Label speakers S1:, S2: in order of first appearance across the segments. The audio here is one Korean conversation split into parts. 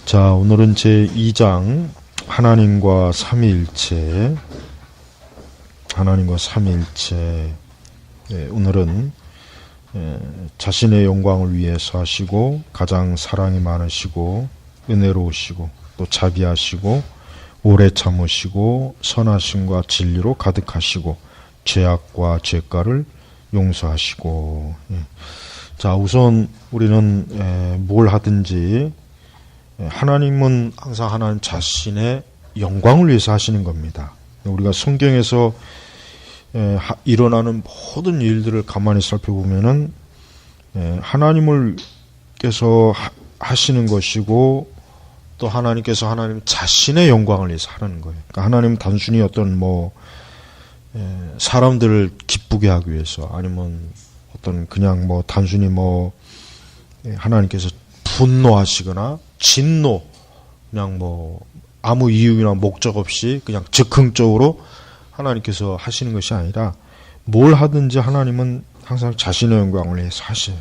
S1: 자, 오늘은 제2장 하나님과 삼위일체. 오늘은 자신의 영광을 위해서 하시고 가장 사랑이 많으시고 은혜로우시고 또 자비하시고 오래 참으시고 선하심과 진리로 가득하시고 죄악과 죄가를 용서하시고. 자, 우선 우리는 뭘 하든지 하나님은 항상 하나님 자신의 영광을 위해서 하시는 겁니다. 우리가 성경에서 일어나는 모든 일들을 가만히 살펴보면은 하나님께서 하시는 것이고 또 하나님께서 하나님 자신의 영광을 위해서 하는 거예요. 그러니까 하나님은 단순히 어떤 사람들을 기쁘게 하기 위해서 아니면 어떤 그냥 단순히 하나님께서 분노하시거나 진노 그냥 아무 이유나 목적 없이 그냥 즉흥적으로 하나님께서 하시는 것이 아니라 뭘 하든지 하나님은 항상 자신의 영광을 위해서 하셔요.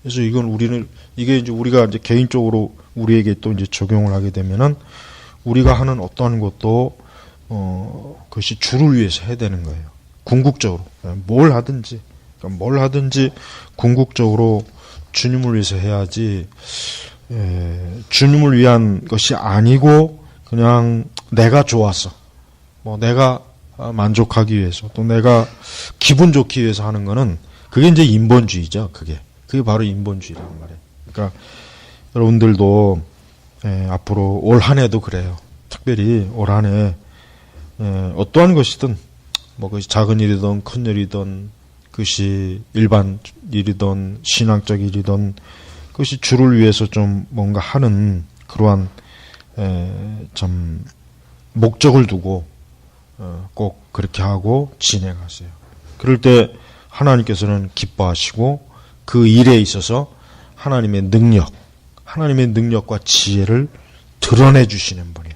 S1: 그래서 이게 이제 우리가 이제 개인적으로 우리에게 또 이제 적용을 하게 되면은 우리가 하는 어떠한 것도 그것이 주를 위해서 해야 되는 거예요. 궁극적으로 뭘 하든지 궁극적으로 주님을 위해서 해야지. 주님을 위한 것이 아니고 그냥 내가 좋아서 내가 만족하기 위해서 또 내가 기분 좋기 위해서 하는 거는 그게 이제 인본주의죠. 그게 바로 인본주의란 말이에요. 그러니까 여러분들도 앞으로 올 한 해도 그래요. 특별히 올 한 해 어떠한 것이든 그것이 작은 일이든 큰 일이든 그것이 일반 일이든 신앙적 일이든 그것이 주를 위해서 좀 뭔가 하는 그러한 좀 목적을 두고 꼭 그렇게 하고 진행하세요. 그럴 때 하나님께서는 기뻐하시고 그 일에 있어서 하나님의 능력과 지혜를 드러내 주시는 분이에요.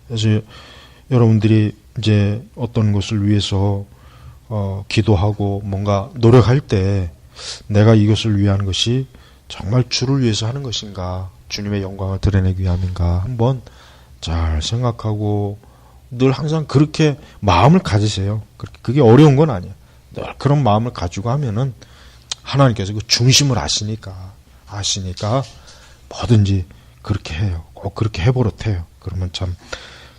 S1: 그래서 여러분들이 이제 어떤 것을 위해서 기도하고 뭔가 노력할 때 내가 이것을 위한 것이 정말 주를 위해서 하는 것인가, 주님의 영광을 드러내기 위함인가 한번 잘 생각하고 늘 항상 그렇게 마음을 가지세요. 그게 어려운 건 아니에요. 늘 그런 마음을 가지고 하면은 하나님께서 그 중심을 아시니까 뭐든지 그렇게 해요. 꼭 그렇게 해버릇해요. 그러면 참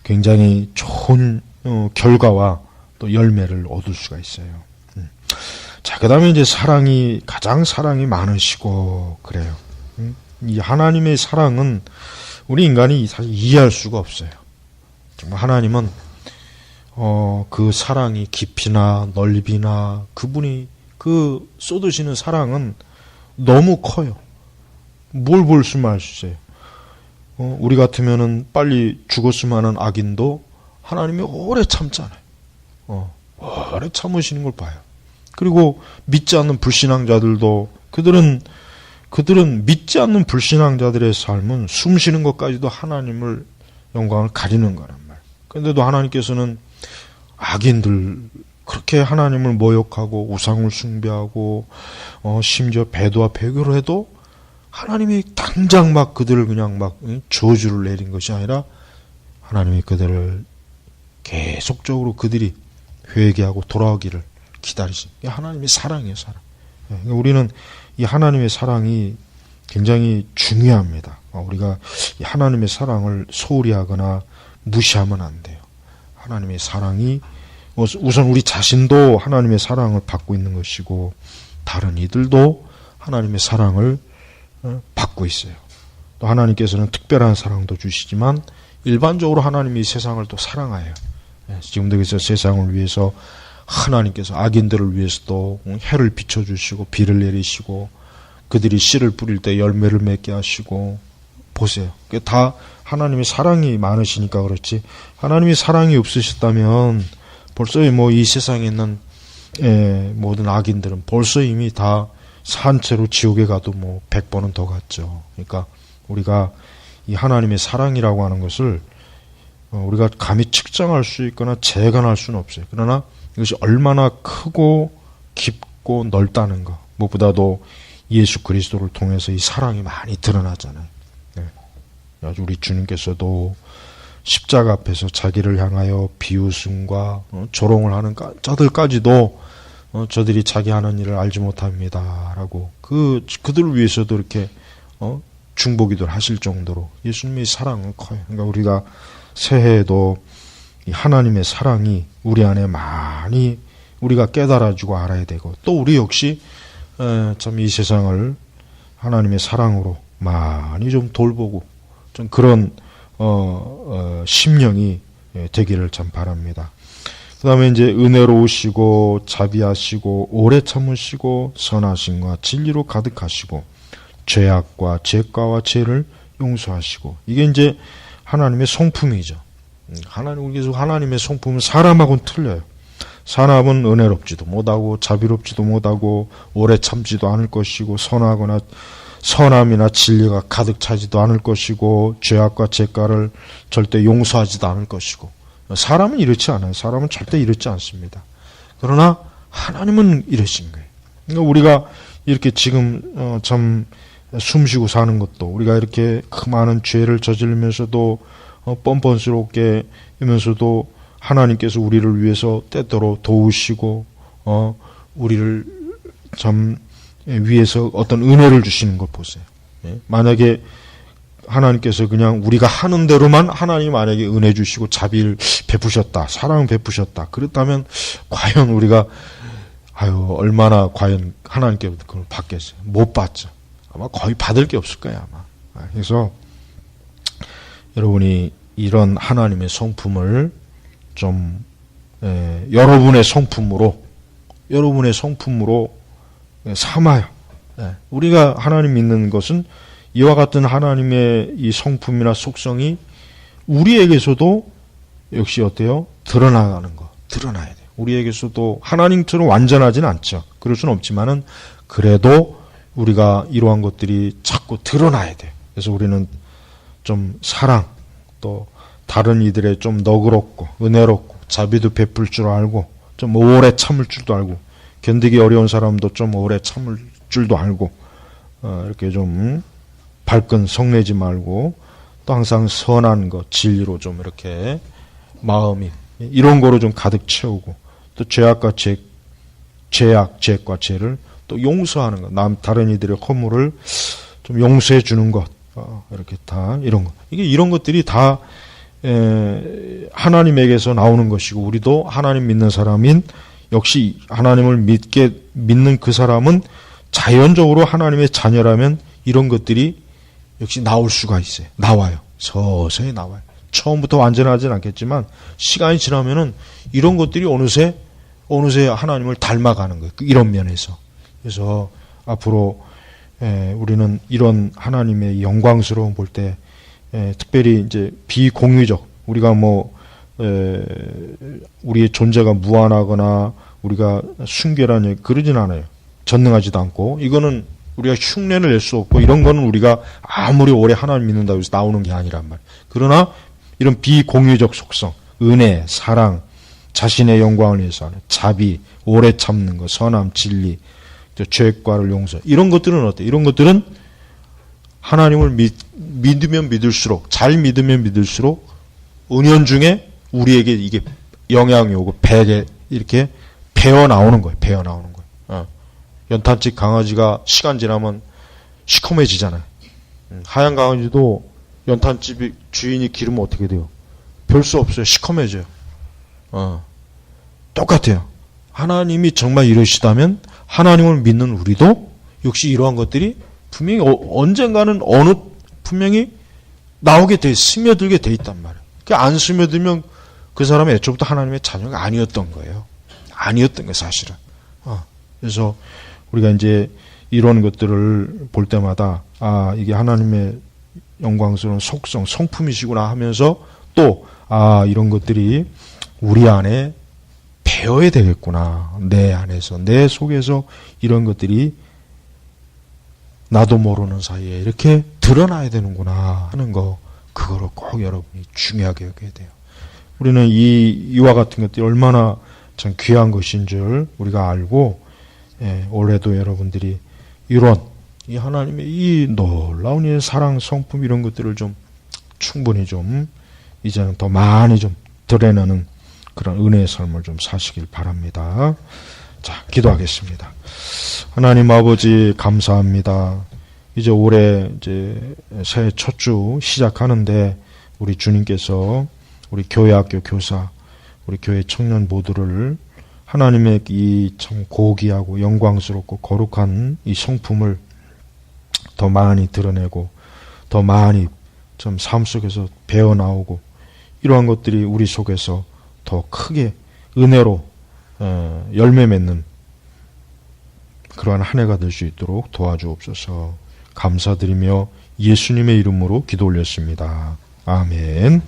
S1: 굉장히 좋은 결과와 또 열매를 얻을 수가 있어요. 자, 그 다음에 이제 가장 사랑이 많으시고, 그래요. 이 하나님의 사랑은 우리 인간이 사실 이해할 수가 없어요. 정말 하나님은, 그 사랑이 깊이나 넓이나 그분이 쏟으시는 사랑은 너무 커요. 뭘 볼 수만 할 수 있어요. 우리 같으면은 빨리 죽었으면 하는 악인도 하나님이 오래 참잖아요. 오래 참으시는 걸 봐요. 그리고 믿지 않는 불신앙자들도 그들은 믿지 않는 불신앙자들의 삶은 숨 쉬는 것까지도 하나님을 영광을 가리는 거란 말이에요. 그런데도 하나님께서는 악인들 그렇게 하나님을 모욕하고 우상을 숭배하고 심지어 배도와 배교를 해도 하나님이 당장 그들을 그냥 저주를 내린 것이 아니라 하나님이 그들을 계속적으로 그들이 회개하고 돌아오기를 기다리시. 하나님의 사랑이에요, 사랑. 우리는 이 하나님의 사랑이 굉장히 중요합니다. 우리가 이 하나님의 사랑을 소홀히 하거나 무시하면 안 돼요. 하나님의 사랑이 우선 우리 자신도 하나님의 사랑을 받고 있는 것이고 다른 이들도 하나님의 사랑을 받고 있어요. 또 하나님께서는 특별한 사랑도 주시지만 일반적으로 하나님이 세상을 또 사랑해요. 지금도 그래서 세상을 위해서 하나님께서 악인들을 위해서도 해를 비춰주시고 비를 내리시고 그들이 씨를 뿌릴 때 열매를 맺게 하시고 보세요. 그게 다 하나님의 사랑이 많으시니까 그렇지 하나님의 사랑이 없으셨다면 벌써 이 세상에 있는 모든 악인들은 벌써 이미 다 산채로 지옥에 가도 100번은 더 갔죠. 그러니까 우리가 이 하나님의 사랑이라고 하는 것을 우리가 감히 측정할 수 있거나 재간할 수는 없어요. 그러나 이것이 얼마나 크고 깊고 넓다는 것, 무엇보다도 예수 그리스도를 통해서 이 사랑이 많이 드러나잖아요. 네. 아주 우리 주님께서도 십자가 앞에서 자기를 향하여 비웃음과 조롱을 하는 자들까지도 저들이 자기 하는 일을 알지 못합니다 라고 그들을 위해서도 이렇게 중보기도를 하실 정도로 예수님의 사랑은 커요. 그러니까 우리가 새해에도 이 하나님의 사랑이 우리 안에 많이 우리가 깨달아지고 알아야 되고, 또 우리 역시 참 이 세상을 하나님의 사랑으로 많이 좀 돌보고 좀 그런 심령이 되기를 참 바랍니다. 그 다음에 이제 은혜로우시고 자비하시고 오래 참으시고 선하심과 진리로 가득하시고 죄악과 죄가와 죄를 용서하시고, 이게 이제 하나님의 성품이죠. 하나님의 성품은 사람하고는 틀려요. 사람은 은혜롭지도 못하고 자비롭지도 못하고 오래 참지도 않을 것이고 선함이나 진리가 가득 차지도 않을 것이고 죄악과 죄가를 절대 용서하지도 않을 것이고, 사람은 이렇지 않아요. 사람은 절대 이렇지 않습니다. 그러나 하나님은 이러신 거예요. 그러니까 우리가 이렇게 지금 참 숨쉬고 사는 것도, 우리가 이렇게 그 많은 죄를 저지르면서도 뻔뻔스럽게 이면서도 하나님께서 우리를 위해서 때때로 도우시고 우리를 참 위해서 어떤 은혜를 주시는 걸 보세요. 만약에 하나님께서 그냥 우리가 하는 대로만 하나님 만약에 은혜 주시고 자비를 베푸셨다, 사랑을 베푸셨다, 그렇다면 과연 우리가 얼마나 과연 하나님께 그걸 받겠어요? 못 받죠. 아마 거의 받을 게 없을 거예요, 아마. 그래서 여러분이 이런 하나님의 성품을 좀 여러분의 성품으로 삼아요. 우리가 하나님 믿는 것은 이와 같은 하나님의 이 성품이나 속성이 우리에게서도 역시 어때요? 드러나야 돼요. 우리에게서도 하나님처럼 완전하지는 않죠. 그럴 수는 없지만은 그래도 우리가 이러한 것들이 자꾸 드러나야 돼요. 그래서 우리는 좀 사랑, 또 다른 이들의 좀 너그럽고 은혜롭고 자비도 베풀 줄 알고 좀 오래 참을 줄도 알고, 견디기 어려운 사람도 좀 오래 참을 줄도 알고, 이렇게 좀 발끈 성내지 말고, 또 항상 선한 것, 진리로 좀 이렇게 마음이 이런 거로 좀 가득 채우고, 또 죄악과 죄를 또 용서하는 것, 다른 이들의 허물을 좀 용서해 주는 것, 이렇게 다 이런 것, 이런 것들이 다 하나님에게서 나오는 것이고, 우리도 하나님 믿는 사람인 역시 하나님을 믿는 그 사람은 자연적으로 하나님의 자녀라면 이런 것들이 역시 나올 수가 있어요. 나와요. 서서히 나와요. 처음부터 완전하진 않겠지만 시간이 지나면은 이런 것들이 어느새 하나님을 닮아가는 거예요. 이런 면에서. 그래서 앞으로 우리는 이런 하나님의 영광스러움 볼 때 특별히 이제 비공유적, 우리가 우리의 존재가 무한하거나 우리가 순결하냐 그러진 않아요. 전능하지도 않고, 이거는 우리가 흉내를 낼 수 없고, 이런 거는 우리가 아무리 오래 하나님 믿는다고 해서 나오는 게 아니란 말이에요. 그러나 이런 비공유적 속성, 은혜, 사랑, 자신의 영광을 위해서 하는 자비, 오래 참는 것, 선함, 진리, 죄과를 용서, 이런 것들은 어때요? 이런 것들은 하나님을 믿으면 믿을수록, 잘 믿으면 믿을수록 은연중에 우리에게 이게 영향이 오고 이렇게 배어 나오는 거예요. 연탄집 강아지가 시간 지나면 시커매지잖아요. 하얀 강아지도 연탄집 주인이 기르면 어떻게 돼요? 별 수 없어요. 시커매져요. 똑같아요. 하나님이 정말 이러시다면 하나님을 믿는 우리도 역시 이러한 것들이 분명히 언젠가는 분명히 나오게 스며들게 돼 있단 말이에요. 안 스며들면 그 사람은 애초부터 하나님의 자녀가 아니었던 거예요. 사실은. 그래서 우리가 이제 이런 것들을 볼 때마다 이게 하나님의 영광스러운 속성, 성품이시구나 하면서 또 이런 것들이 우리 안에 배어야 되겠구나. 내 안에서, 내 속에서 이런 것들이 나도 모르는 사이에 이렇게 드러나야 되는구나 하는 거, 그거를 꼭 여러분이 중요하게 여겨야 돼요. 우리는 이와 같은 것들이 얼마나 참 귀한 것인 줄 우리가 알고, 올해도 여러분들이 이런 이 하나님의 이 놀라운 이 사랑, 성품 이런 것들을 좀 충분히 좀 이제는 더 많이 좀 드러내는 그런 은혜의 삶을 좀 사시길 바랍니다. 자, 기도하겠습니다. 하나님 아버지 감사합니다. 이제 올해 이제 새해 첫 주 시작하는데 우리 주님께서 우리 교회 학교 교사, 우리 교회 청년 모두를 하나님의 이 참 고귀하고 영광스럽고 거룩한 이 성품을 더 많이 드러내고 더 많이 좀 삶 속에서 배어나오고 이러한 것들이 우리 속에서 더 크게 은혜로 열매 맺는 그러한 한 해가 될 수 있도록 도와주옵소서. 감사드리며 예수님의 이름으로 기도 올렸습니다. 아멘.